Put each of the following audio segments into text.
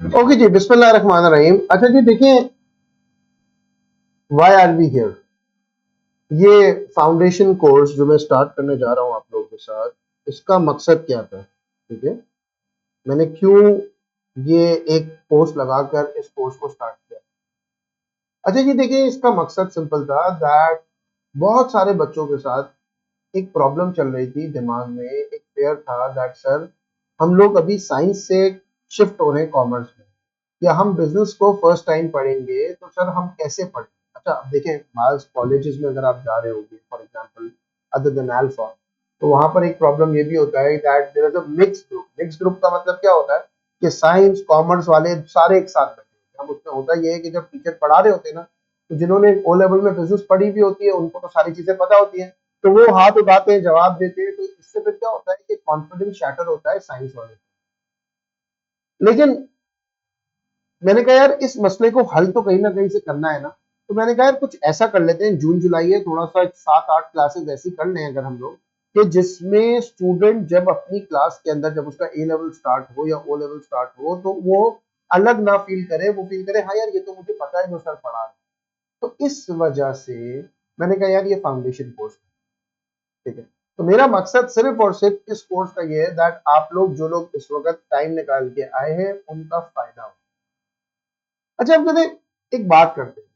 Okay जी, बिस्मिल्लाहिर्रहमानिर्रहीम। अच्छा जी देखिए, व्हाई आर वी हियर? ये फाउंडेशन कोर्स जो मैं स्टार्ट करने जा रहा हूँ आप लोगों के साथ, इसका मकसद क्या था? ठीक है, मैंने क्यों ये एक पोस्ट लगाकर इस कोर्स को स्टार्ट किया? अच्छा जी देखिए, इसका मकसद सिंपल था दैट बहुत सारे बच्चों के साथ एक प्रॉब्लम चल रही थी दिमाग में, एक फेयर था दैट सर हम लोग अभी साइंस से शिफ्ट हो रहे हैं कॉमर्स में, या हम बिजनेस को फर्स्ट टाइम पढ़ेंगे तो सर हम कैसे पढ़ें? अच्छा अब देखें, बाज कॉलेजेस में अगर आप जा रहे होगे for example other than alpha, तो वहां पर एक प्रॉब्लम ये भी होता है that there is a mix group. Mix group का मतलब क्या होता है कि साइंस कॉमर्स वाले सारे एक साथ बैठे होते हैं। अब उसमें होता ये है कि जब टीचर पढ़ा रहे होते हैं ना, तो जिन्होंने ओ लेवल में बिजनेस पढ़ी भी होती है उनको तो सारी चीजें पता होती हैं, तो वो हाथ उठाते हैं, जवाब देते हैं, तो इससे फिर क्या होता है कि कॉन्फिडेंस शैटर होता है साइंस वाले। लेकिन मैंने कहा यार इस मसले को हल तो कहीं ना कहीं से करना है ना, तो मैंने कहा यार कुछ ऐसा कर लेते हैं, जून जुलाई है, थोड़ा सा 7-8 क्लासेस ऐसी कर लें अगर हम लोग, कि जिसमें स्टूडेंट जब अपनी क्लास के अंदर जब उसका ए लेवल स्टार्ट हो या ओ लेवल स्टार्ट हो तो वो अलग ना फील करे, वो फील करे हाँ यार ये तो मुझे पता है जो सर पढ़ा रहे हैं। तो इस वजह से मैंने कहा यार ये फाउंडेशन कोर्स, ठीक है, तो मेरा मकसद सिर्फ और सिर्फ इस कोर्स का ये है दैट आप लोग जो लोग इस वक्त टाइम निकाल के आए हैं उनका फायदा हो। अच्छा अब कहते एक बात करते हैं,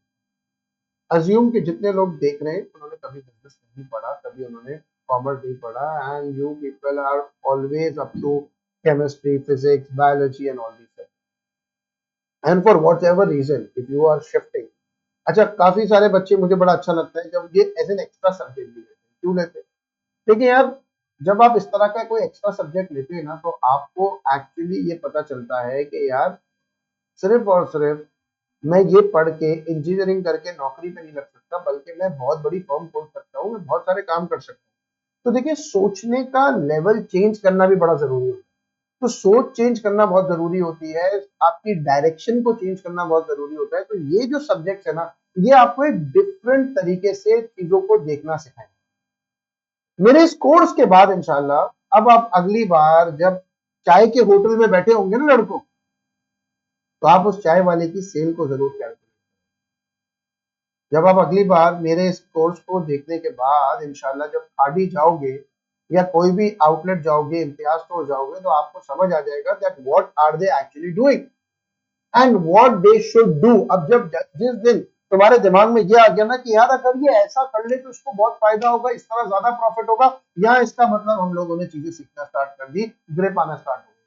अज्यूम कि जितने लोग देख रहे हैं उन्होंने कभी बिजनेस नहीं पढ़ा, कभी उन्होंने कॉमर्स नहीं पढ़ा, and you people are always up to chemistry physics biology and all this, and for whatever reason if you are shifting. अच्छा काफी सारे बच्चे, मुझे बड़ा अच्छा लगता है जब ये एज एन एक्स्ट्रा सब्जेक्ट भी लेते हैं। क्यों लेते हैं? देखिए यार, जब आप इस तरह का कोई एक्स्ट्रा सब्जेक्ट लेते हैं ना तो आपको एक्चुअली ये पता चलता है कि यार सिर्फ और सिर्फ मैं ये पढ़ के इंजीनियरिंग करके नौकरी पे नहीं लग सकता, बल्कि मैं बहुत बड़ी फर्म खोल सकता हूँ, मैं बहुत सारे काम कर सकता हूँ। तो देखिए सोचने का लेवल चेंज करना भी बड़ा जरूरी होता है। तो सोच चेंज करना बहुत जरूरी होती है, आपकी डायरेक्शन को चेंज करना बहुत जरूरी होता है। तो ये जो सब्जेक्ट है ना, ये आपको एक डिफरेंट तरीके से चीजों को देखना सिखाएंगे। मेरे इस कोर्स के बाद इंशाल्लाह अब आप अगली बार जब चाय के होटल में बैठे होंगे ना लड़कों, तो आप उस चाय वाले की सेल को जरूर कैलकुलेट। जब आप अगली बार मेरे इस कोर्स को देखने के बाद इंशाल्लाह जब खाड़ी जाओगे या कोई भी आउटलेट जाओगे, इम्तियाज स्टोर जाओगे, तो आपको समझ आ जाएगा that what are they actually doing and what they should do. अब जब जिस दिन तुम्हारे दिमाग में ये आ गया ना कि यार अगर ये ऐसा कर ले तो इसको बहुत फायदा होगा, इस तरह ज्यादा प्रॉफिट होगा, यहाँ इसका मतलब हम लोगों ने चीजें सीखना स्टार्ट कर दी, ग्रिप आना स्टार्ट हो गया।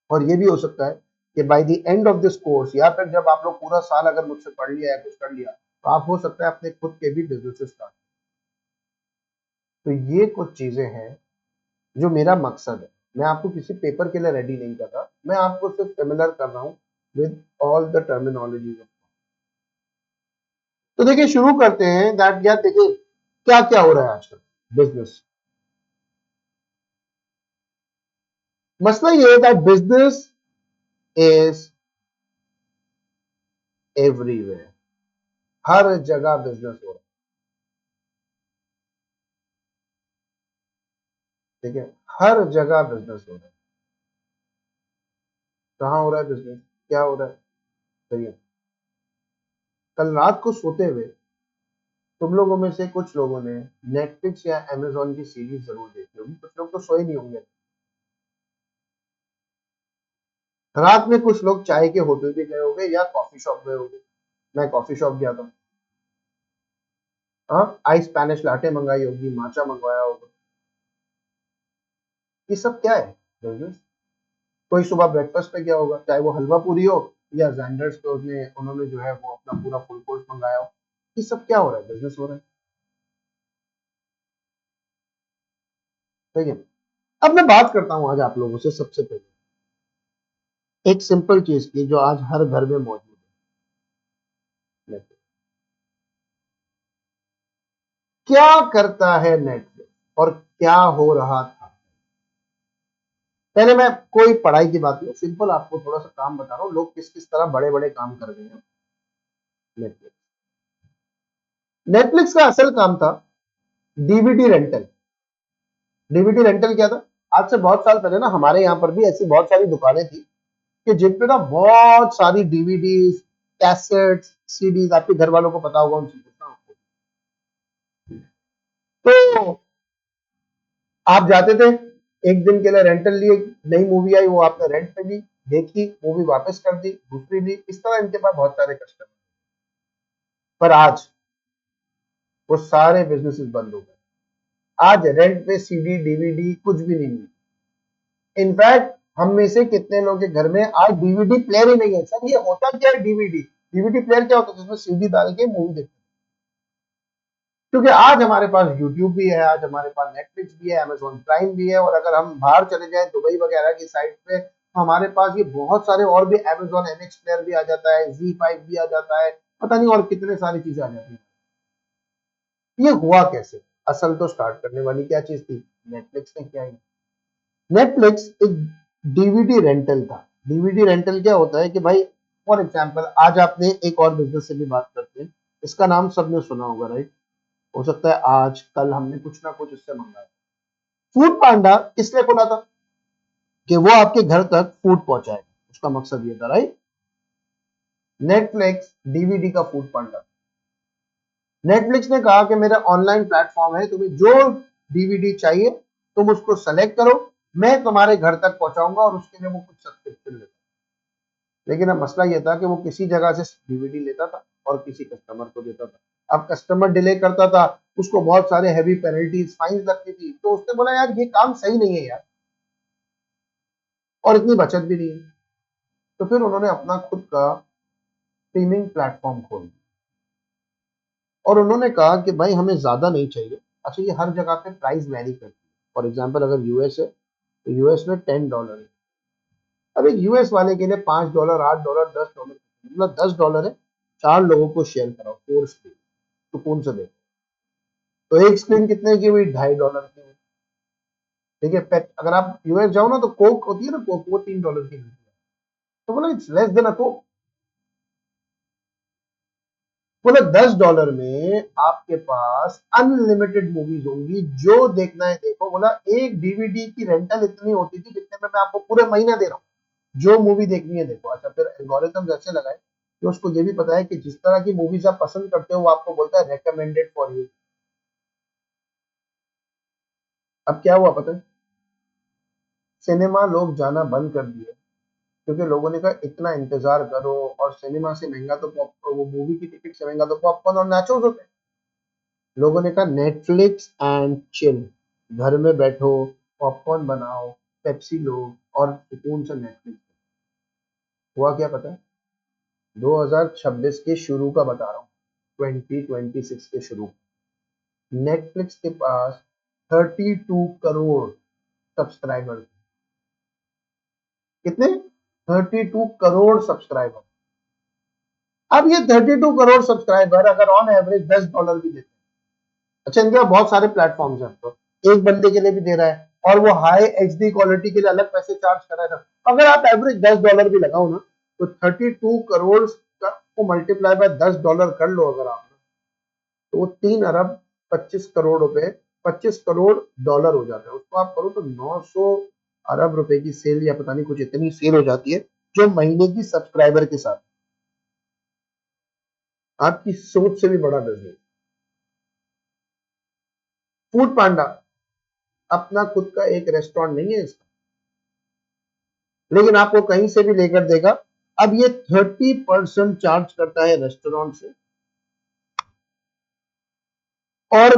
और ये भी हो सकता है कि by the end of this course या फिर जब आप लोग पूरा साल अगर मुझसे पढ़ लिया है, कुछ कर लिया, तो आप हो सकता है अपने खुद के भी बिजनेस स्टार्ट। तो ये कुछ चीजें हैं जो मेरा मकसद है। मैं आपको किसी पेपर के लिए रेडी नहीं कर रहा, मैं आपको सिर्फ फेमिलर कर रहा हूँ विद ऑल द टर्मिनोलॉजी। तो देखिए शुरू करते हैं दैट यार देखिए क्या क्या हो रहा है आजकल बिजनेस। मसला ये है दैट बिजनेस इज एवरीवेयर, हर जगह बिजनेस हो रहा है, ठीक है, हर जगह बिजनेस हो रहा है। कहाँ हो रहा है बिजनेस, क्या हो रहा है? सही है, कल रात को सोते हुए तुम लोगों में से कुछ लोगों ने नेटफ्लिक्स या अमेजोन की सीरीज जरूर देखी होगी, कुछ लोग तो सोए नहीं होंगे। रात में कुछ लोग चाय के होटल भी गए होंगे या कॉफी शॉप गए होंगे। मैं कॉफी शॉप गया था, हाँ, आई स्पेनिश लाटे मंगाई होगी, माचा मंगवाया होगा। ये सब क्या है? बिजनेस। कोई सुबह ब्रेकफास्ट पे गया होगा, चाहे वो हलवा पूरी हो या जैंडर्स पे उसने उन्होंने जो है वो अपना पूरा फुल कोर्स मंगाया हो। ये सब क्या हो रहा है? बिजनेस हो रहा है। ठीक है, अब मैं बात करता हूं आज आप लोगों से सबसे पहले एक सिंपल चीज की जो आज हर घर में मौजूद है, नेटफ्लिक्स। क्या करता है नेटफ्लिक्स और क्या हो रहा था? पहले मैं कोई पढ़ाई की बात नहीं, सिंपल आपको थोड़ा सा काम बता रहा हूँ, लोग किस किस तरह बड़े बड़े काम कर रहे हैं। नेटफ्लिक्स, नेटफ्लिक्स का असल काम था डीवीडी रेंटल। डीवीडी रेंटल क्या था? आज से बहुत साल पहले ना हमारे यहाँ पर भी ऐसी बहुत सारी दुकानें थी कि जिन पे ना बहुत सारी डीवीडीज, कैसेट्स, सीडीज, आपके घर वालों को पता होगा उनसे पूछना आपको। तो आप जाते थे, एक दिन के लिए रेंटल लिए, नई मूवी आई वो आपने रेंट पे ली, देखी, मूवी वापस कर दी, दूसरी ली, इस तरह इनके पास बहुत सारे कस्टमर। पर आज वो सारे बिजनेसेस बंद हो गए। आज रेंट पे सीडी डीवीडी कुछ भी नहीं मिलती। इनफैक्ट हम में से कितने लोगों के घर में आज डीवीडी प्लेयर ही नहीं है। सर ये होता क्या है डीवीडी? डीवीडी प्लेयर क्या होता है? जिसमें सीडी डाल के मूवी देखते हैं। क्योंकि आज हमारे पास यूट्यूब भी है, आज हमारे पास नेटफ्लिक्स भी है, अमेजोन प्राइम भी है, और अगर हम बाहर चले जाएं दुबई वगैरह की साइड पे तो हमारे पास ये बहुत सारे और भी, अमेजोन एमएक्स प्लेयर भी आ जाता है, Z5 भी आ जाता है, पता नहीं और कितने सारी चीजें आ जाती हैं। ये हुआ कैसे? असल तो स्टार्ट करने वाली क्या चीज थी? नेटफ्लिक्स ने किया है। नेटफ्लिक्स एक डीवीडी रेंटल था। डीवीडी रेंटल क्या होता है कि भाई, फॉर एग्जांपल आज आपने एक और बिजनेस से भी बात करते हैं, इसका नाम सबने सुना होगा, राइट? हो सकता है आज कल हमने कुछ ना कुछ उससे मंगाया। फूड पांडा किसने खोला था? कि वो आपके घर तक फूड पहुंचाएगा, उसका मकसद ये था, राइट? नेटफ्लिक्स डीवीडी का फूड पांडा। नेटफ्लिक्स ने कहा कि मेरा ऑनलाइन प्लेटफॉर्म है, तुम्हें जो डीवीडी चाहिए तुम उसको सेलेक्ट करो, मैं तुम्हारे घर तक पहुंचाऊंगा, और उसके लिए वो कुछ सब्सक्रिप्शन लेता। लेकिन अब मसला ये था कि वो किसी जगह से डीवीडी लेता था और किसी कस्टमर को देता था। अब कस्टमर डिले करता था, उसको बहुत सारे हैवी पेनल्टीज, फाइन लगती थी, तो उसने बोला यार ये काम सही नहीं है यार, और इतनी बचत भी नहीं है। तो फिर उन्होंने अपना खुद का स्ट्रीमिंग प्लेटफॉर्म खोल दिया, और उन्होंने कहा कि भाई हमें ज्यादा नहीं चाहिए। अच्छा, ये हर जगह पे प्राइस वैरी करती है। फॉर एग्जाम्पल अगर यूएस है तो यूएस में $10 है। अब एक यूएस वाले के लिए $5, $8, $10, मतलब $10 है, 4 लोगों को शेयर कराओ, 4 स्क्रीन, सुकून से देखो। तो एक स्क्रीन कितने की हुई? $2.5 की हुई। ठीक है, अगर आप यूएस जाओ ना तो कोक होती है ना, कोक, वो $3 की मिलती है। तो बोला it's less than a Coke. बोला $10 में आपके पास अनलिमिटेड मूवीज होंगी, जो देखना है देखो। बोला एक डीवीडी की रेंटल इतनी होती थी जितने में मैं आपको पूरे महीना दे रहा हूँ, जो मूवी देखनी है देखो। अच्छा, फिर एल्गोरिथम ऐसे लगाए कि उसको ये भी पता है कि जिस तरह की मूवीज आप पसंद करते हो वो आपको बोलता है रेकमेंडेड फॉर यू। अब क्या हुआ पता है? सिनेमा लोग जाना बंद कर दिए, क्योंकि लोगों ने कहा इतना इंतजार करो, और सिनेमा से महंगा तो वो मूवी की टिकट से महंगा तो पॉपकॉर्न और नाचोस होते हैं। लोगों ने कहा नेटफ्लिक्स एंड चिल, घर में बैठो, पॉपकॉर्न बनाओ, पेप्सी लो, और सुकून से नेटफ्लिक्स। हुआ क्या पता है? 2026 के शुरू का बता रहा हूँ, 2026 के शुरू, नेटफ्लिक्स के पास 32 करोड़ सब्सक्राइबर। कितने? 32 करोड़ सब्सक्राइबर। अब ये 32 करोड़ सब्सक्राइबर अगर ऑन एवरेज $10 भी देते हैं, अच्छा इनके पास बहुत सारे प्लेटफॉर्म्स हैं, तो एक बंदे के लिए भी दे रहा है, और वो हाई एचडी क्वालिटी के लिए अलग पैसे चार्ज कर रहा है। अगर आप एवरेज $10 भी लगाओ ना, तो 32 करोड़ को मल्टीप्लाई बाय $10 कर लो अगर आप, तो वो 3 अरब 25 करोड़ रुपए, $25 करोड़ हो जाता है। उसको आप करो तो 900 अरब रुपए की सेल, या पता नहीं कुछ इतनी सेल हो जाती है, जो महीने की सब्सक्राइबर के साथ। आपकी सोच से भी बड़ा बिजनेस। फूड पांडा अपना खुद का एक रेस्टोरेंट नहीं है इसका, लेकिन आपको कहीं से भी लेकर देगा। अब ये 30% चार्ज करता है रेस्टोरेंट से, और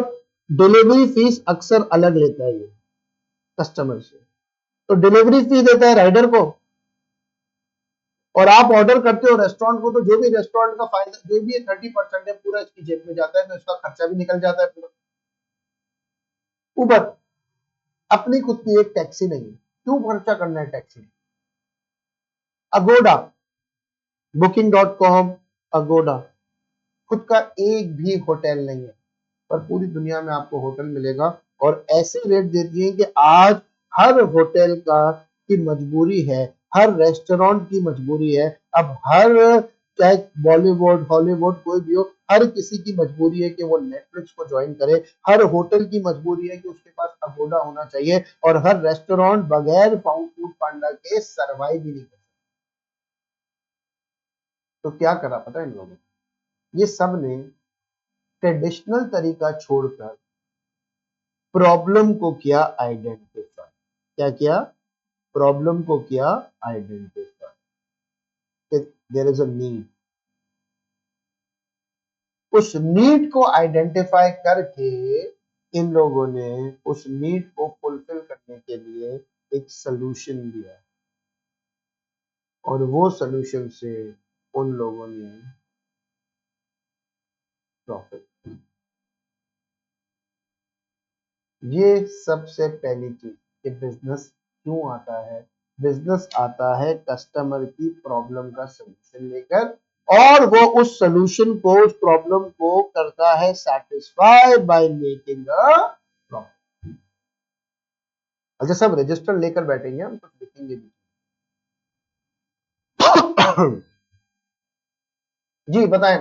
डिलीवरी फीस अक्सर अलग लेता है ये कस्टमर से। तो डिलीवरी फी देता है राइडर को, और आप ऑर्डर करते हो रेस्टोरेंट को, तो जो भी रेस्टोरेंट का फायदा जो भी है 30% है, पूरा इसकी जेब में जाता है, तो इसका खर्चा भी निकल जाता है पूरा। ऊपर अपनी खुद की एक टैक्सी नहीं है, क्यों खर्चा करना है टैक्सी? अगोडा, Booking.com, अगोडा, खुद का एक भी होटल नहीं है, पर पूरी दुनिया में आपको होटल मिलेगा, और ऐसे रेट देती है कि आज हर होटल का की मजबूरी है, हर रेस्टोरेंट की मजबूरी है। अब हर, चाहे बॉलीवुड हॉलीवुड कोई भी हो, हर किसी की मजबूरी है कि वो नेटफ्लिक्स को ज्वाइन करे। हर होटल की मजबूरी है कि उसके पास अगोडा होना चाहिए, और हर रेस्टोरेंट बगैर फूड पांडा के सरवाइव ही नहीं कर। तो क्या करा पता है इन लोगों ने, ये सब ने ट्रेडिशनल तरीका छोड़कर प्रॉब्लम को किया आइडेंटिफाई। क्या किया? प्रॉब्लम को किया identify. There is a need, उस नीड को आइडेंटिफाई करके इन लोगों ने उस नीड को फुलफिल करने के लिए एक सोल्यूशन दिया, और वो सोल्यूशन से उन लोगों ने प्रॉफिट। ये सबसे पहली चीज कि बिजनेस क्यों आता है। बिजनेस आता है कस्टमर की प्रॉब्लम का सोल्यूशन लेकर, और वो उस सोल्यूशन को, उस प्रॉब्लम को करता है satisfy by making a profit. अच्छा, सब रजिस्टर लेकर बैठेंगे, हम कुछ लिखेंगे भी। जी बताएं,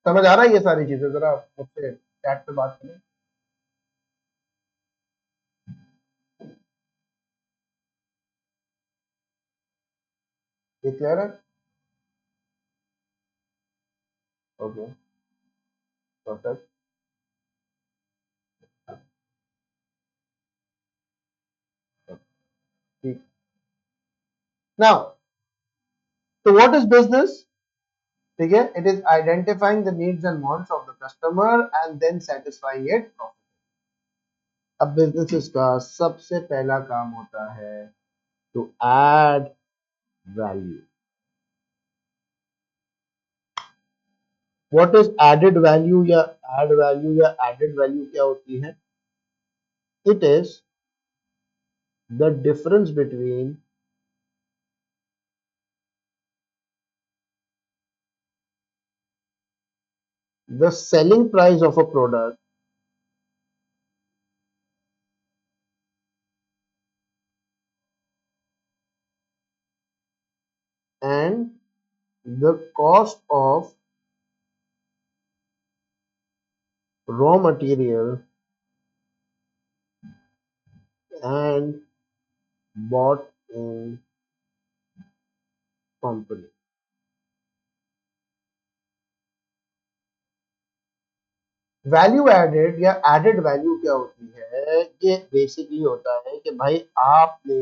समझ आ रहा है ये सारी चीजें? जरा मुझसे चैट पे बात करें। ये क्लियर है? Okay, perfect. ठीक। नाउ, तो व्हाट इज बिजनेस? ठीक है, it is identifying the needs and wants of the customer and then satisfying it. अब बिजनेस का सबसे पहला काम होता है to add value. What is added value या एड वैल्यू या एडेड वैल्यू क्या होती है? It is the difference between the selling price of a product and the cost of raw material and bought in company। Value added या added value क्या होती है? ये बेसिकली होता है कि भाई आपने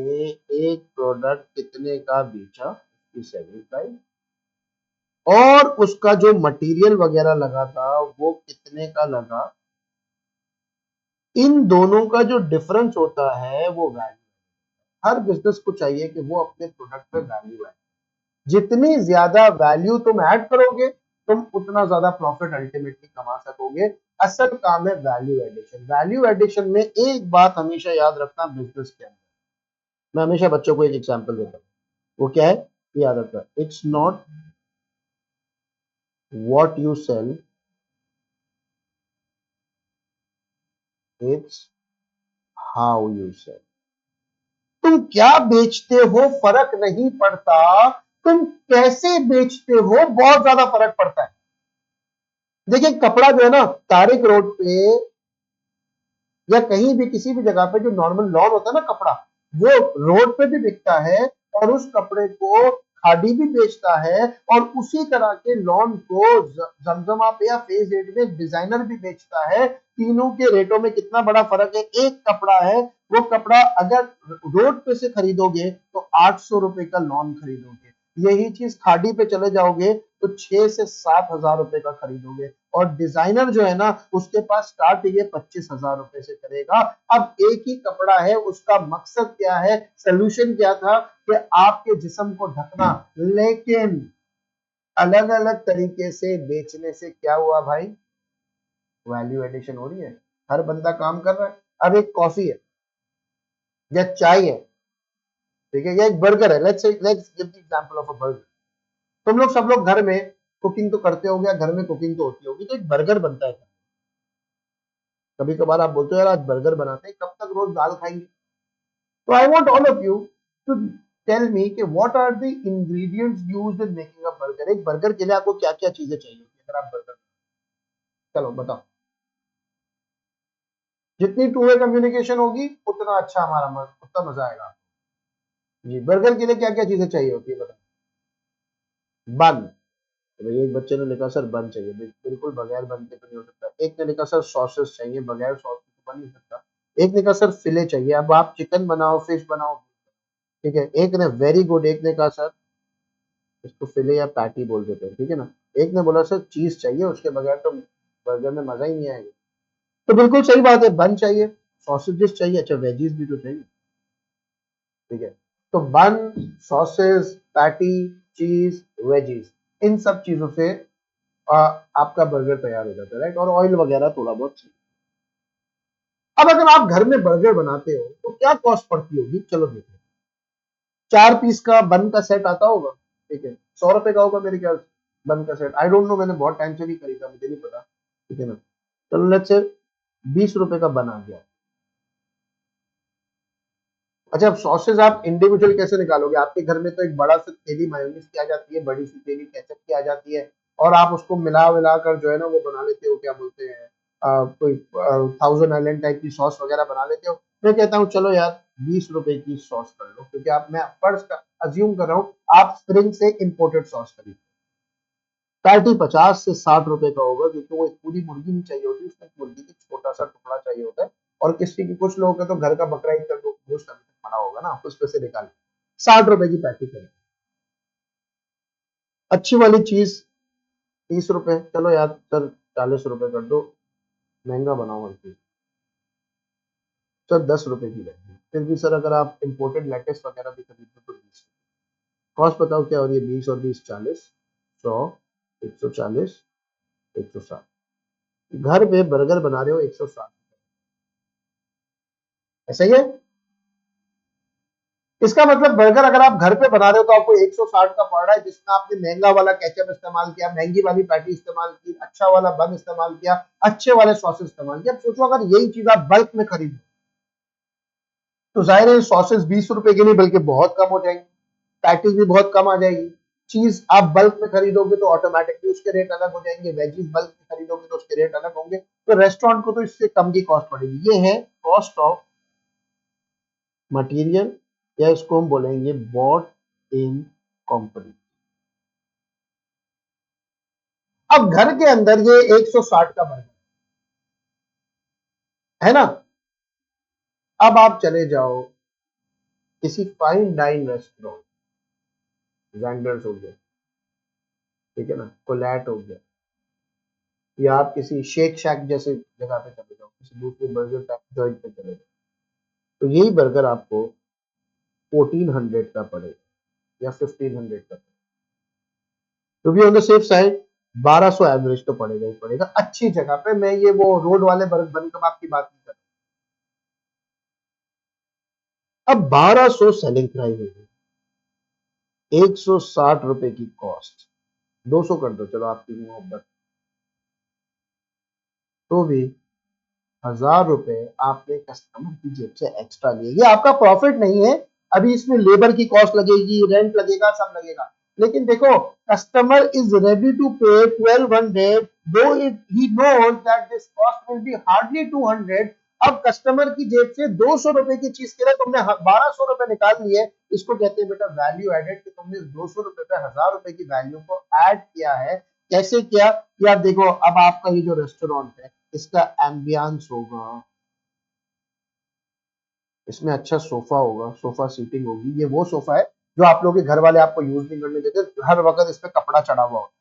एक प्रोडक्ट कितने का बेचा, उसकी सेलिंग प्राइस, और उसका जो मटेरियल वगैरह लगा था वो कितने का लगा, इन दोनों का जो डिफरेंस होता है वो वैल्यू। हर बिजनेस को चाहिए कि वो अपने प्रोडक्ट पे वैल्यू ऐड, जितनी ज्यादा वैल्यू तुम ऐड करोगे तुम उतना ज्यादा प्रॉफिट अल्टीमेटली कमा सकोगे। असल काम है वैल्यू एडिशन। वैल्यू एडिशन में एक बात हमेशा याद रखना बिजनेस के अंदर, मैं हमेशा बच्चों को एक एग्जांपल देता हूँ, वो क्या है ये याद रखना। It's not what you sell, it's how you sell. तुम क्या बेचते हो फर्क नहीं पड़ता, तुम कैसे बेचते हो बहुत ज्यादा फर्क पड़ता है। देखिए कपड़ा जो है ना, तारिक रोड पे या कहीं भी किसी भी जगह पे जो नॉर्मल लॉन होता है ना कपड़ा, वो रोड पे भी बिकता है, और उस कपड़े को खादी भी बेचता है, और उसी तरह के लॉन को जमजमा पे या फेज रेट में डिजाइनर भी बेचता है। तीनों के रेटों में कितना बड़ा फर्क है। एक कपड़ा है, वो कपड़ा अगर रोड पे से खरीदोगे तो 800 रुपए का लॉन खरीदोगे, यही चीज खादी पे चले जाओगे तो 6 से 7 हजार रुपए का खरीदोगे, और डिजाइनर जो है ना उसके पास स्टार्ट ये 25 हजार रुपए से करेगा। अब एक ही कपड़ा है, उसका मकसद क्या है, सोल्यूशन क्या था कि आपके जिस्म को ढकना, लेकिन अलग अलग तरीके से बेचने से क्या हुआ भाई, वैल्यू एडिशन हो रही है। हर बंदा काम कर रहा है। अब एक कॉफी है या चाय है, ठीक है, या एक बर्गर है, let's give the example of a burger. तुम लोग सब लोग घर में कुकिंग तो करते होगे, घर में कुकिंग तो होती होगी, तो एक बर्गर बनता है। कभी कभार आप बोलते हो यार आज बर्गर बनाते हैं, कब तक रोज दाल खाएंगे? तो I want all of you to tell me कि what are the ingredients used in making a burger. एक बर्गर के लिए आपको क्या क्या चीजें चाहिए अगर आप बर्गर, चलो बताओ। जितनी टू वे कम्युनिकेशन होगी उतना अच्छा हमारा उतना मजा आएगा। जी, बर्गर के लिए क्या क्या चीजें चाहिए होती है बताओ। बन, तो भाई एक बच्चे ने लिखा सर बन चाहिए, बिल्कुल बगैर बन के तो नहीं हो सकता। एक ने लिखा सर सॉसेस चाहिए, बगैर सॉस के तो बन नहीं सकता। एक ने कहा सर फिले चाहिए, अब आप चिकन बनाओ फिश बनाओ, ठीक है। एक ने वेरी गुड, एक ने कहा सर इसको फिले या पैटी बोल देते हैं, ठीक है ना। एक ने बोला सर चीज चाहिए, उसके बगैर तो बर्गर में मजा ही नहीं आएगा। तो बिल्कुल सही बात है, बन चाहिए, सॉसेजेस चाहिए, अच्छा वेजीज भी तो चाहिए, ठीक है। तो बन, सॉसेज, पैटी, चीज, वेजीज, इन सब चीजों से आपका बर्गर तैयार हो जाता है, राइट। और ऑयल वगैरह थोड़ा बहुत चाहिए। अब अगर आप घर में बर्गर बनाते हो तो क्या कॉस्ट पड़ती होगी, चलो देखो। 4 पीस का बन का सेट आता होगा, ठीक है, 100 रुपए का होगा मेरे ख्याल से। बन का सेट आई डोंट नो, मैंने बहुत टाइम से नहीं खरीदा, मुझे नहीं पता, ठीक है ना। चलो लेट्स से 20 रुपए का बन आ गया। अच्छा, अब सॉसेज आप इंडिविजुअल कैसे निकालोगे? आपके घर में तो एक बड़ा सा थैली मायोनीज की आ जाती है, बड़ी सी थैली केचप की आ जाती है, और आप उसको मिला मिला कर जो है ना वो बना लेते हो, क्या बोलते हैं, कोई थाउजेंड आइलैंड टाइप की सॉस वगैरह बना लेते हो। मैं कहता हूँ चलो यार 20 रुपए की सॉस कर लो, क्योंकि आप, मैं फर्स्ट अज्यूम कर रहा हूँ आप स्प्रिंग से इम्पोर्टेड सॉस खरीद, पैटी 50 से 60 रुपए का होगा, क्योंकि वो एक पूरी मुर्गी नहीं चाहिए होती, उसमें मुर्गी की छोटा सा टुकड़ा चाहिए होता है। और किसी की, कुछ लोगों का तो घर का बकरा ही तक गोश्त अभी तक पड़ा होगा ना, उसमें से निकाल 60 रुपए की पैटी करें। अच्छी वाली चीज 30 रुपए, चलो यार सर 40 रुपए कर दो, महंगा बनाओ हर चीज। सर 10 रुपए की रहेगी, फिर भी सर अगर आप इम्पोर्टेड लेटेस्ट वगैरह भी खरीदो तो 20। कॉस्ट बताओ क्या हो रही है, 20 और 20 40, 100, 140, 160। घर पे बर्गर बना रहे हो 160, ऐसा ही है। इसका मतलब बर्गर अगर आप घर पे बना रहे हो तो आपको 160 का पड़ रहा है, जिसमें आपने महंगा वाला केचप इस्तेमाल किया, महंगी वाली पैटी इस्तेमाल की, अच्छा वाला बन इस्तेमाल किया, अच्छे वाले सॉसेस इस्तेमाल किया। अब सोचो अगर यही चीज आप बल्क में खरीदो तो जाहिर है सॉसेस 20 रुपए के नहीं बल्कि बहुत कम हो जाएंगे, पैटीज भी बहुत कम आ जाएगी। चीज आप बल्क में खरीदोगे तो ऑटोमेटिकली उसके रेट अलग हो जाएंगे, वेजीज बल्क में खरीदोगे तो उसके रेट अलग होंगे। तो रेस्टोरेंट को तो इससे कम की कॉस्ट पड़ेगी। ये है कॉस्ट ऑफ मटेरियल, या इसको हम बोलेंगे बॉट इन कंपनी। अब घर के अंदर ये 160 का बर्गर है ना। अब आप चले जाओ किसी फाइन डाइन रेस्टोरेंट, जैंडर्स हो गया, ठीक है ना, कोलैट हो गया, या आप किसी शेक शैक जैसे जगह पे चले जाओ, किसी दूसरे बर्गर जॉइंट पे चले जाओ, तो यही बर्गर आपको 1400 का पड़ेगा या 1500 का। तो भी on the safe side 1200 average तो पड़ेगा ही पड़ेगा अच्छी जगह पे। मैं ये वो रोड वाले बन कबाब की बात नहीं कर रहा। अब 1200 सेलिंग प्राइस होगी, 160 रुपए की कॉस्ट, 200 कर दो चलो आपकी मोहब्बत, तो भी 1000 रुपए आपने कस्टमर की जेब से एक्स्ट्रा लिए। ये आपका प्रॉफिट नहीं है, अभी इसमें लेबर की कॉस्ट लगेगी, रेंट लगेगा, सब लगेगा। लेकिन देखो, customer is ready to pay 1200 though he knows that this cost will be hardly 200। अब कस्टमर की जेब से 200 रुपए की चीज के लिए तुमने 1200 रुपए निकाल लिए। इसको कहते हैं बेटा वैल्यू एडेड, कि तुमने 200 रुपए पे 1000 रुपए की वैल्यू को ऐड किया है। कैसे किया यार, देखो अब आपका ये जो रेस्टोरेंट है इसका एम्बियंस होगा, इसमें अच्छा सोफा होगा, सोफा सीटिंग होगी। ये वो सोफा है जो आप लोगों के घर वाले आपको यूज नहीं करने देते, हर वक्त इस पे कपड़ा चढ़ा हुआ होता है,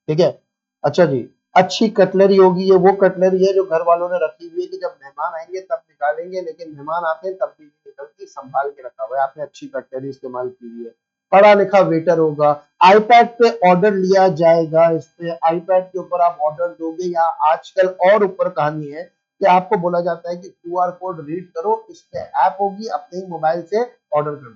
ठीक है। अच्छा जी, अच्छी कटलरी होगी, ये वो कटलरी है जो घर वालों ने रखी हुई है कि जब मेहमान आएंगे तब निकालेंगे, लेकिन मेहमान आते हैं तब भी नहीं निकलती, संभाल के रखा हुआ है आपने, अच्छी कटलरी इस्तेमाल की हुई है। पढ़ा लिखा वेटर होगा, आईपैड पे ऑर्डर लिया जाएगा, इस पे आईपैड के ऊपर आप ऑर्डर दोगे, या आजकल और ऊपर कहानी है कि आपको बोला जाता है कि क्यूआर कोड रीड करो, इस पे ऐप होगी, अपने ही मोबाइल से ऑर्डर कर दो,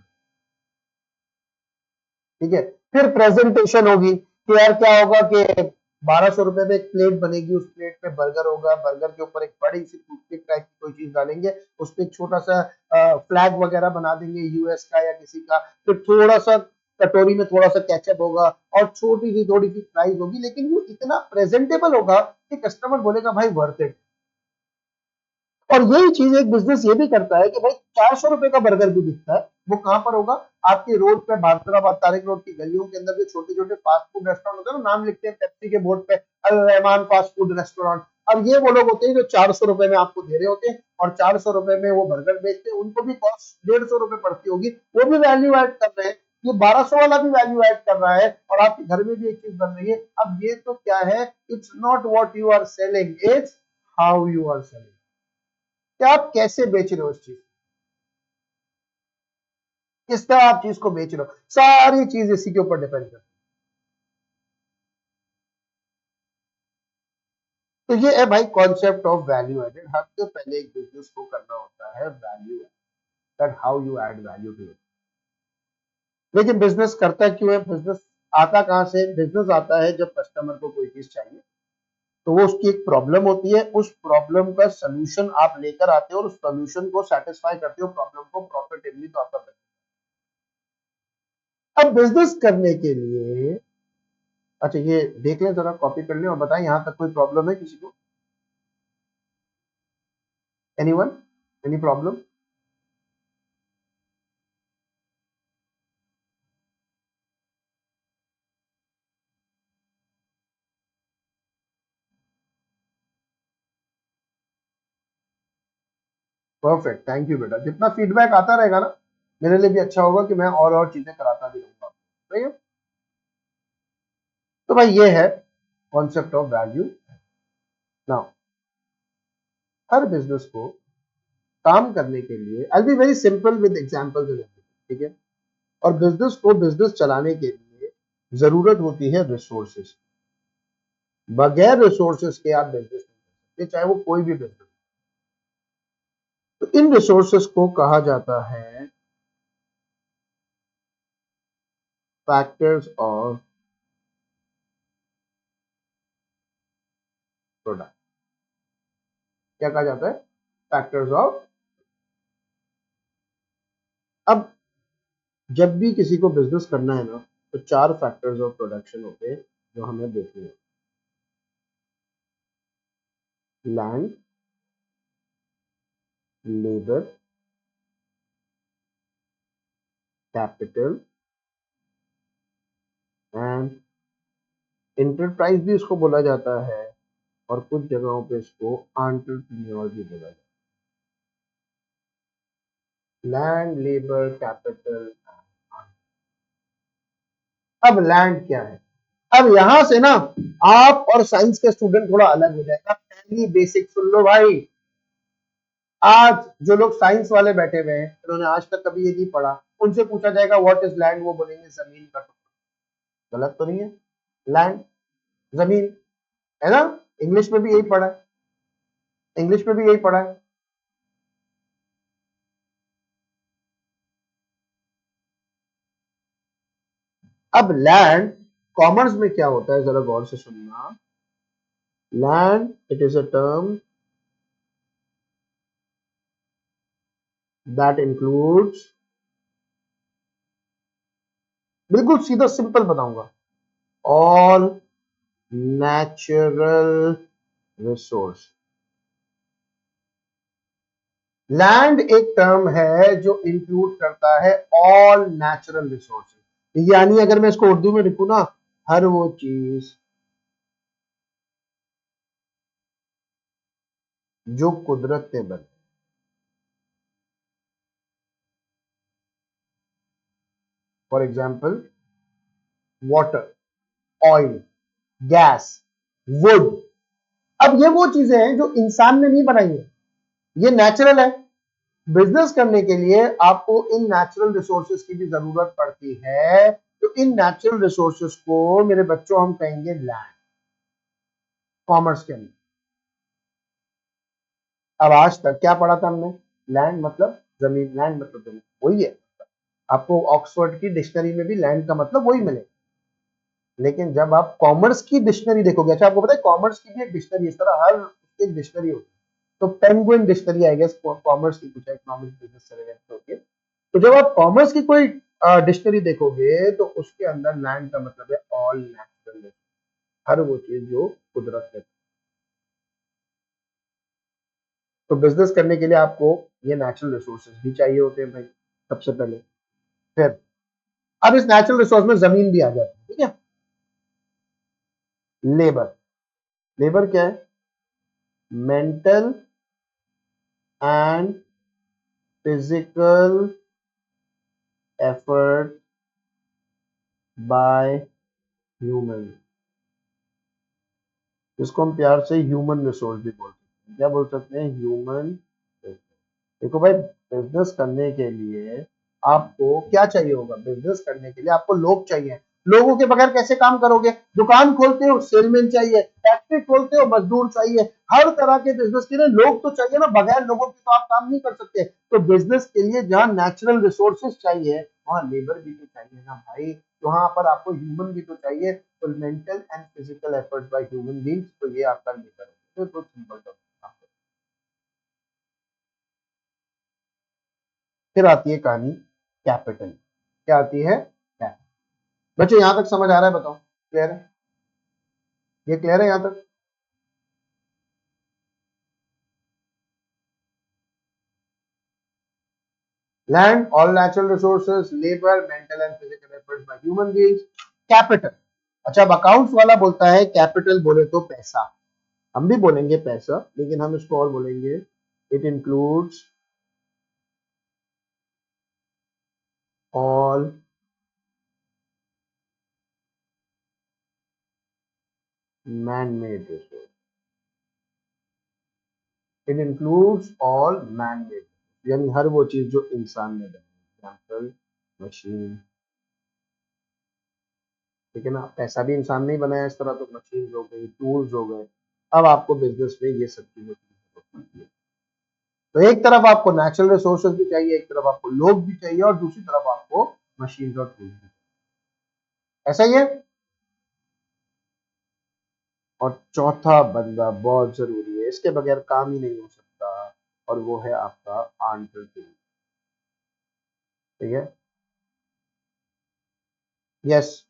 ठीक है। फिर प्रेजेंटेशन होगी कि यार क्या होगा कि 1200 रुपए में एक प्लेट बनेगी, उस प्लेट पे बर्गर होगा, बर्गर के ऊपर एक बड़ी सी टूथपिक टाइप की कोई चीज डालेंगे, उस पर एक छोटा सा फ्लैग वगैरह बना देंगे यूएस का या किसी का, फिर थोड़ा सा कटोरी में थोड़ा सा केचप होगा, और छोटी सी थोड़ी सी प्राइस होगी, लेकिन वो इतना प्रेजेंटेबल होगा कि कस्टमर बोलेगा भाई वर्थ इट। और यही चीज एक बिजनेस ये भी करता है कि भाई 400 रुपए का बर्गर भी बिकता है, वो कहां पर होगा? आपकी रोड पे, भारतराबाद तारिक रोड की गलियों के अंदर जो छोटे छोटे फास्ट फूड रेस्टोरेंट होते हैं ना, नाम लिखते हैं पेप्सी के बोर्ड पे, अल रहमान फास्ट फूड रेस्टोरेंट। अब ये वो लोग होते हैं जो 400 रुपए में आपको दे रहे होते हैं, और 400 रुपए में वो बर्गर बेचते हैं, उनको भी कॉस्ट 150 रुपए पड़ती होगी, वो भी वैल्यू ऐड कर रहे हैं। ये 1200 वाला भी वैल्यू ऐड कर रहा है, और आपके घर में भी एक चीज बन रही है। अब ये तो क्या है, it's not what you are selling, it's how you are selling, कि आप कैसे बेच रहे हो उस चीज, किस तरह आप चीज को बेच रहे हो, सारी चीज इसी के ऊपर डिपेंड करती है। तो ये है भाई कॉन्सेप्ट ऑफ वैल्यू एडेड। सबसे पहले एक बिजनेस को करना होता है value, that how you add value to it. लेकिन बिजनेस करता क्यों है? बिजनेस आता कहां से? बिजनेस आता है जब कस्टमर को कोई चीज चाहिए, तो वो उसकी एक प्रॉब्लम होती है, उस प्रॉब्लम का सोल्यूशन आप लेकर आते हो और उस सोल्यूशन को सेटिस्फाई करते हो, प्रॉब्लम को प्रॉफिटेबली, तो आपका business। अब बिजनेस करने के लिए, अच्छा ये देख लें जरा, कॉपी कर लें और बताएं यहां तक कोई प्रॉब्लम है किसी को? Anyone, any problem? Perfect, thank you बेटा। जितना फीडबैक आता रहेगा ना, मेरे लिए भी अच्छा होगा कि मैं और चीजें कराता भी रहूंगा, सही है? तो भाई ये है कॉन्सेप्ट ऑफ वैल्यू। नाउ हर बिजनेस को काम करने के लिए, I be very simple with examples and everything, ठीक है? और बिजनेस को बिजनेस चलाने के लिए जरूरत होती है रिसोर्सेज। बगैर रिसोर्सेज के आप बिजनेस नहीं कर सकते, चाहे वो कोई भी बिजनेस। तो इन रिसोर्सेज को कहा जाता है फैक्टर्स ऑफ प्रोडक्ट। क्या कहा जाता है? Factors of. अब जब भी किसी को बिजनेस करना है ना, तो 4 फैक्टर्स ऑफ प्रोडक्शन होते हैं जो हमें देखने हैं। Land, labour, capital and enterprise भी इसको बोला जाता है, और कुछ जगहों पे इसको एंटरप्रेन्योर भी बोला जाता है। Land, labour, capital. अब लैंड क्या है? अब यहां से ना आप और साइंस के स्टूडेंट थोड़ा अलग हो जाएगा। पहली बेसिक सुन लो भाई। आज जो लोग साइंस वाले बैठे हुए हैं, उन्होंने आज तक कभी ये नहीं पढ़ा, उनसे पूछा जाएगा व्हाट इज लैंड, वो बोलेंगे जमीन का टुकड़ा। गलत तो नहीं है? लैंड, जमीन, है ना? इंग्लिश में भी यही पढ़ा है, इंग्लिश में भी यही पढ़ा है। अब लैंड कॉमर्स में क्या होता है, जरा गौर से सुनना। Land, it is a term that includes, बिल्कुल सीधा सिंपल बताऊंगा, ऑल नेचुरल रिसोर्स। लैंड एक टर्म है जो इंक्लूड करता है ऑल नेचुरल रिसोर्सेज, यानी अगर मैं इसको उर्दू में लिखूं ना, हर वो चीज जो कुदरत ने बनाई। For example, water, oil, gas, would. अब ये वो चीजें हैं जो इंसान ने नहीं बनाई है, ये नेचुरल है। बिजनेस करने के लिए आपको इन नेचुरल रिसोर्सेज की भी जरूरत पड़ती है, तो इन नेचुरल रिसोर्सेज को मेरे बच्चों हम कहेंगे लैंड, कॉमर्स के अंदर। अब आज तक क्या पढ़ा था हमने? लैंड मतलब जमीन, लैंड मतलब जमीन, वही है। आपको ऑक्सफोर्ड की डिक्शनरी में भी लैंड का मतलब वही मिलेगा। लेकिन जब आप कॉमर्स की डिक्शनरी देखोगे, अच्छा आपको पता है कॉमर्स की भी एक डिक्शनरी, इस तरह हर एक डिक्शनरी होती है। तो Penguin dictionary I guess commerce की, कुछ इकोनॉमिक्स बिजनेस से रिलेटेड होती है। तो जब आप कॉमर्स की कोई डिक्शनरी देखोगे, तो उसके अंदर लैंड का मतलब है ऑल नेचुरल, हर वो चीज जो कुदरत है। तो बिजनेस करने के लिए आपको ये नेचुरल रिसोर्सेज भी चाहिए होते हैं भाई, सबसे पहले। फिर अब इस नेचुरल रिसोर्स में जमीन भी आ जाती है, ठीक है। लेबर, लेबर क्या है? Mental and physical effort by human, जिसको हम प्यार से ह्यूमन रिसोर्स भी बोल सकते हैं। क्या बोल सकते हैं? ह्यूमन। देखो भाई, बिजनेस करने के लिए आपको क्या चाहिए होगा? बिजनेस करने के लिए आपको लोग चाहिए। लोगों के बगैर कैसे काम करोगे? दुकान खोलते हो, सेलमैन चाहिए। फैक्ट्री खोलते हो, मजदूर चाहिए। हर तरह के बिजनेस के लिए लोग तो चाहिए ना, बगैर लोगों के तो आप काम नहीं कर सकते। तो बिजनेस के लिए जहां नेचुरल रिसोर्सेज चाहिए, वहां लेबर भी तो चाहिए ना भाई। वहां पर आपको ह्यूमन भी तो चाहिए। तो mental and physical effort by human beings, तो ये आपका लेबर है। तो सिंपल टर्म। फिर आती है कहानी कैपिटल। क्या आती है? कैपिटल। बच्चों यहां तक समझ आ रहा है? बताओ, क्लियर है? ये क्लियर है यहां तक? Land, all natural resources, labour, mental and physical efforts by human beings, capital. अच्छा, अब अकाउंट्स वाला बोलता है कैपिटल बोले तो पैसा। हम भी बोलेंगे पैसा, लेकिन हम इसको और बोलेंगे, it includes all man made resource. It includes all man made, यानी हर वो चीज जो इंसान ने बनाई। एग्जाम्पल, मशीन, ठीक है ना। पैसा भी इंसान ने ही बनाया इस तरह, तो मशीन हो गई, टूल्स हो गए। अब आपको बिजनेस में ये सब चीजें की जरूरत पड़ती है। तो एक तरफ आपको नेचुरल रिसोर्सेज भी चाहिए, एक तरफ आपको लोग भी चाहिए, और दूसरी तरफ आपको मशीन और टूल्स भी। ऐसा ही है। और चौथा बंदा बहुत जरूरी है, इसके बगैर काम ही नहीं हो सकता, और वो है आपका एंटरप्रेन्योर। ठीक है। Yes,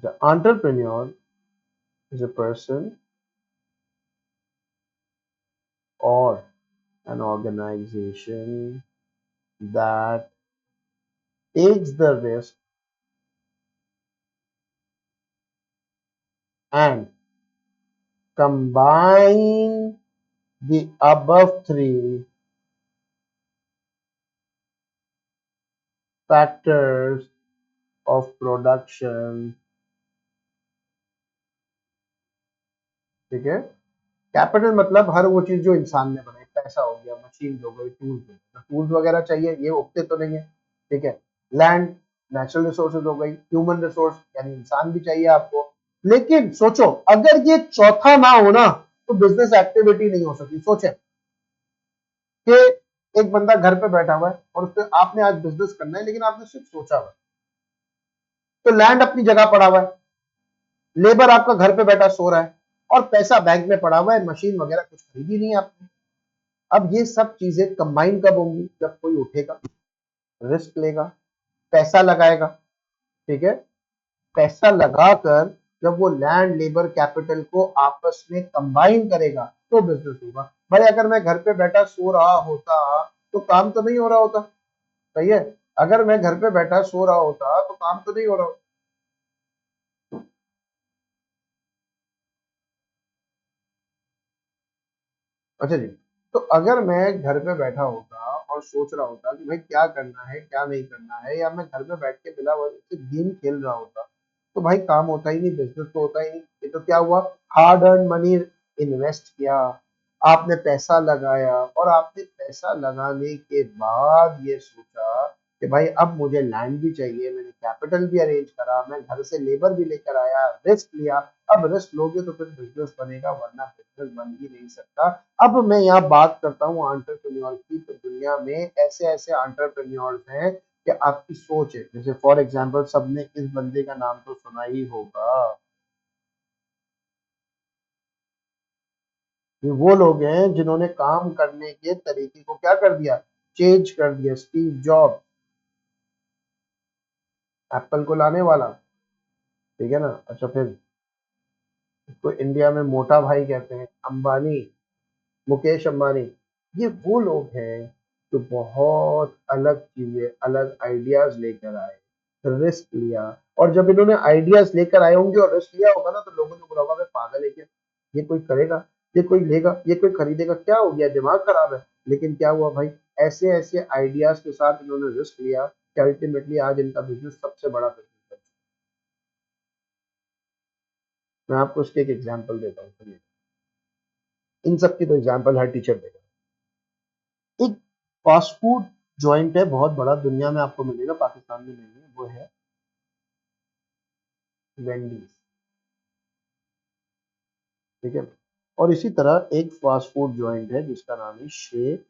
the entrepreneur is a person or an organization that takes the risk and combine the above three factors of production। ठीक है। कैपिटल मतलब हर वो चीज जो इंसान ने बनाई, पैसा हो गया, मशीन हो गई, टूल्स हो गए। टूल्स वगैरह चाहिए, ये उगते तो नहीं है। ठीक है। लैंड, नेचुरल रिसोर्सेज हो गई। ह्यूमन रिसोर्स यानी इंसान भी चाहिए आपको। लेकिन सोचो, अगर ये चौथा ना हो ना, तो बिजनेस एक्टिविटी नहीं हो सकती। सोचे कि एक बंदा घर पे बैठा हुआ है और उससे आपने आज बिजनेस करना है, लेकिन आपने सिर्फ सोचा हुआ है। तो लैंड अपनी जगह पड़ा हुआ है, लेबर आपका घर पे बैठा सो रहा है, और पैसा बैंक में पड़ा हुआ है, मशीन वगैरह कुछ खरीदी नहीं है आपने। अब ये सब चीजें कंबाइन कब होंगी? जब कोई उठेगा, रिस्क लेगा, पैसा लगाएगा। ठीक है। पैसा लगाकर जब वो लैंड, लेबर, कैपिटल को आपस में कंबाइन करेगा, तो बिजनेस होगा। भाई अगर मैं घर पे बैठा सो रहा होता, तो काम तो नहीं हो रहा होता। सही है। अगर मैं घर पे बैठा सो रहा होता, तो काम तो नहीं हो रहा होता। अच्छा जी। तो अगर मैं घर पे बैठा होता और सोच रहा होता कि भाई क्या करना है, क्या नहीं करना है, या मैं घर पे बैठ के बिना वजह से गेम खेल रहा होता, तो भाई काम होता ही नहीं, बिजनेस तो होता ही नहीं। ये तो क्या हुआ? हार्ड अर्न मनी इन्वेस्ट किया, आपने पैसा लगाया, और आपने पैसा लगाने के बाद ये सोचा कि भाई अब मुझे लैंड भी चाहिए, मैंने कैपिटल भी अरेंज करा, मैं घर से लेबर भी लेकर आया, रिस्क लिया। अब रिस्क लोगे तो फिर बिजनेस बनेगा, वरना बिजनेस बन ही नहीं सकता। अब मैं यहाँ बात करता हूँ एंटरप्रेन्योर की, तो दुनिया में ऐसे ऐसे एंटरप्रेन्योर्स हैं कि आपकी सोच है। जैसे फॉर एग्जांपल, सबने इस बंदे का नाम तो सुना ही होगा। ये वो लोग हैं जिन्होंने काम करने के तरीके को क्या कर दिया? चेंज कर दिया। स्टीव जॉब, एप्पल को लाने वाला। ठीक है ना। अच्छा, फिर इसको इंडिया में मोटा भाई कहते हैं, अंबानी। मुकेश अंबानी, ये वो लोग हैं जो बहुत अलग चीजें, अलग आइडियाज लेकर आए, रिस्क लिया, और जब इन्होंने आइडियाज लेकर आए होंगे और रिस्क लिया होगा ना, तो लोगों ने बोला होगा, "बे पागल है क्या, ये कोई करेगा, ये कोई लेगा, ये कोई खरीदेगा, क्या हो गया, दिमाग खराब है।" लेकिन क्या हुआ भाई, ऐसे ऐसे आइडियाज के साथ इन्होंने रिस्क लिया कि अल्टीमेटली आज इनका बिजनेस सबसे बड़ा बिजनेस है। मैं आपको उसके एक एग्जाम्पल देता हूँ, सुनिए। इन सब की तो एग्जाम्पल हर टीचर देगा। एक फास्ट फूड जॉइंट है बहुत बड़ा, दुनिया में आपको मिलेगा, पाकिस्तान में नहीं है, वो है वेंडीज। ठीक है। और इसी तरह एक फास्ट फूड जॉइंट है जिसका नाम है शेख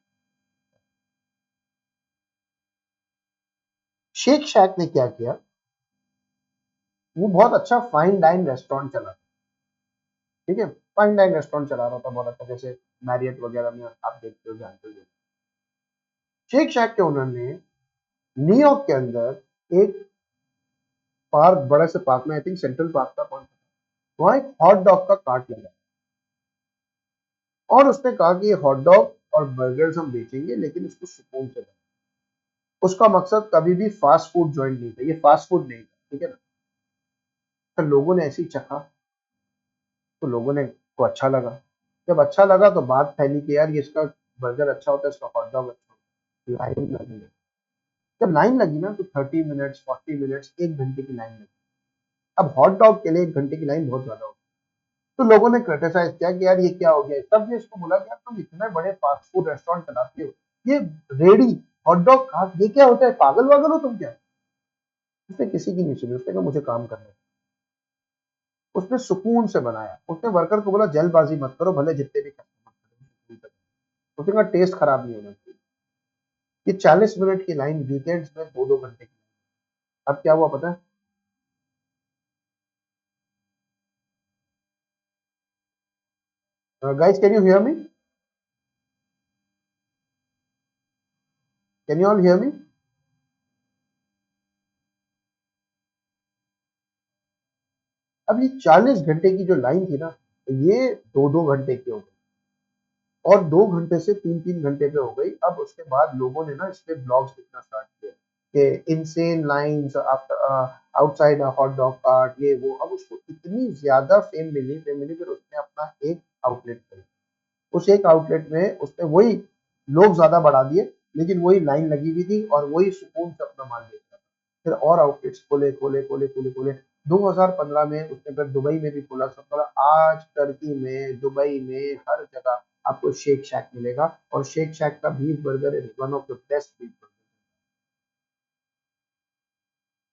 शेख शैक ने क्या किया, वो बहुत अच्छा फाइन डाइन रेस्टोरेंट चला। ठीक है, फाइन डाइन रेस्टोरेंट चला रहा था बहुत अच्छा, जैसे मैरियट वगैरह में आप देखते हो, जानते हो। शेख शैक के ओनर ने न्यूयॉर्क के अंदर एक पार्क, बड़े से पार्क में, आई थिंक सेंट्रल पार्क था, कौन सा, वहां एक हॉट डॉग का कार्ट लगा, और उसने कहा कि ये हॉट डॉग और बर्गर्स हम बेचेंगे, लेकिन इसको सुकून से बनाएं। उसका मकसद कभी भी फास्ट फूड जॉइंट नहीं था, ये फास्ट फूड नहीं था। ठीक है ना। तो लोगों ने ऐसे ही चखा, तो लोगों ने को अच्छा लगा। जब अच्छा लगा तो बात फैली कि यार, ये इसका बर्गर अच्छा होता है, इसका हॉट डॉग अच्छा होता है, लाइन लगी। जब लाइन लगी ना, तो 30 मिनट्स, 40 मिनट्स, 1 घंटे की लाइन लगी। अब हॉट डॉग के लिए 1 घंटे की लाइन बहुत ज्यादा होती है, तो लोगों ने क्रिटिसाइज किया कि यार ये क्या हो गया। तब ने इसको बोला कि यार, तुम इतने बड़े फास्ट फूड रेस्टोरेंट चलाते हो, ये रेडी हॉट डॉग खा, ये क्या होता है, पागल वागल हो तुम क्या। उसने किसी की नहीं सुनी, उसने कहा मुझे काम करना है। उसने सुकून से बनाया, उसने वर्कर को बोला जल्दबाजी मत करो, भले जितने भी कस्टमर, उसने कहा टेस्ट खराब नहीं होना चाहिए। ये 40 मिनट की लाइन वीकेंड्स में 2-2 घंटे की। अब क्या हुआ पता है, guys can you hear me, can you all hear me. अब ये 40 घंटे की जो लाइन थी ना, ये 2-2 घंटे की हो गई, और 2 घंटे से 3-3 घंटे पे हो गई। अब उसके बाद लोगों ने ना इस पे ब्लॉग्स लिखना स्टार्ट किया कि insane lines after outside hot dog cart, ये वो। अब उसको इतनी ज्यादा फेम मिली, फिर उसने अपना एक आउटलेट खोला। उस एक आउटलेट में उसने वही लोग ज्यादा बढ़ा दिए, लेकिन वही लाइन लगी हुई थी, और वही सुकून से अपना माल बेच रहा था। फिर और आउटलेट्स खोले खोले खोले खोले खोले। 2015 में उसने फिर दुबई में भी खोला, सब खोला। आज टर्की में, दुबई में, हर जगह आपको शेक शैक मिलेगा, और शेक शैक का beef burger is one of the best beef burger.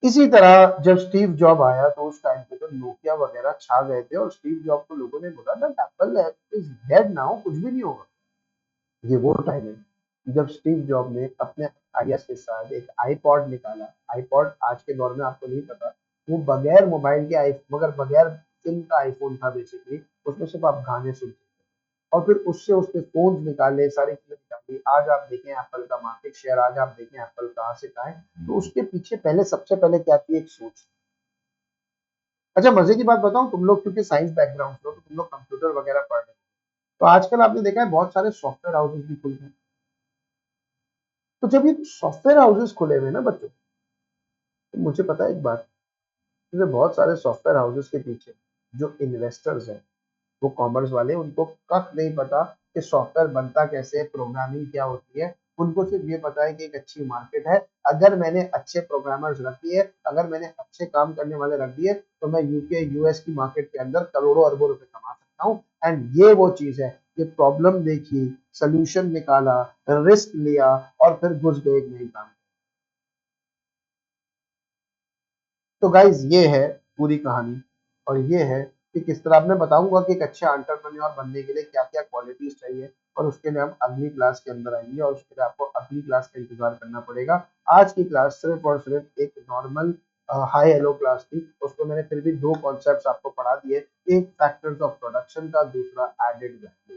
इसी तरह जब स्टीव जॉब आया, तो उस टाइम पे तो नोकिया वगैरह छा गए थे, और स्टीव जॉब को लोगों ने बोला that Apple is dead now, कुछ भी नहीं होगा। ये वो टाइम है जब स्टीव जॉब ने अपने आइडियाज के साथ एक आईपॉड निकाला। आईपॉड आज के दौर में आपको नहीं पता, वो बगैर मोबाइल के आई, मगर बगैर सिम का आईफोन था बेसिकली। उसमें सिर्फ आप गाने सुनते थे, और फिर उससे उसने फोन निकाले, सारी चीजें निकाली। आज आप देखें एप्पल का मार्केट शेयर, आज आप देखें एप्पल कहाँ से कहाँ है। तो उसके पीछे पहले, सबसे पहले क्या थी, एक सोच। अच्छा, मजे की बात बताऊं, तुम लोग क्योंकि साइंस बैकग्राउंड से हो, तो तुम लोग कंप्यूटर वगैरह पढ़ रहे हो, तो आजकल आपने देखा है बहुत सारे सॉफ्टवेयर हाउसेस भी खुल गए हैं। तो जब ये सॉफ्टवेयर हाउसेस खुले हुए ना बच्चों, तो मुझे पता है एक बात, जैसे बहुत सारे सॉफ्टवेयर हाउसेस के पीछे जो इन्वेस्टर्स हैं, वो कॉमर्स वाले, उनको कख नहीं पता कि सॉफ्टवेयर बनता कैसे है, प्रोग्रामिंग क्या होती है। उनको सिर्फ ये पता है कि एक अच्छी मार्केट है, अगर मैंने अच्छे प्रोग्रामर्स रख दिए, अगर मैंने अच्छे काम करने वाले रख दिए, तो मैं यूके यूएस की मार्केट के अंदर करोड़ों अरबों रुपए कमा सकता हूँ। एंड ये वो चीज है, ये प्रॉब्लम देखी, सोल्यूशन निकाला, रिस्क लिया, और फिर घुस गए एक नई काम। तो गाइज ये है पूरी कहानी, और ये है कि किस तरह, अब मैं बताऊंगा कि एक अच्छे एंटरप्रेन्योर बनने के लिए क्या क्या क्वालिटीज चाहिए, और उसके लिए हम अगली क्लास के अंदर आएंगे, और उसके लिए आपको अगली क्लास का इंतजार करना पड़ेगा। आज की क्लास सिर्फ और सिर्फ एक नॉर्मल हाई हेलो क्लास थी, उसको मैंने फिर भी दो कॉन्सेप्ट आपको पढ़ा दिए, एक फैक्टर्स ऑफ प्रोडक्शन का, दूसरा एडेड वैल्यू।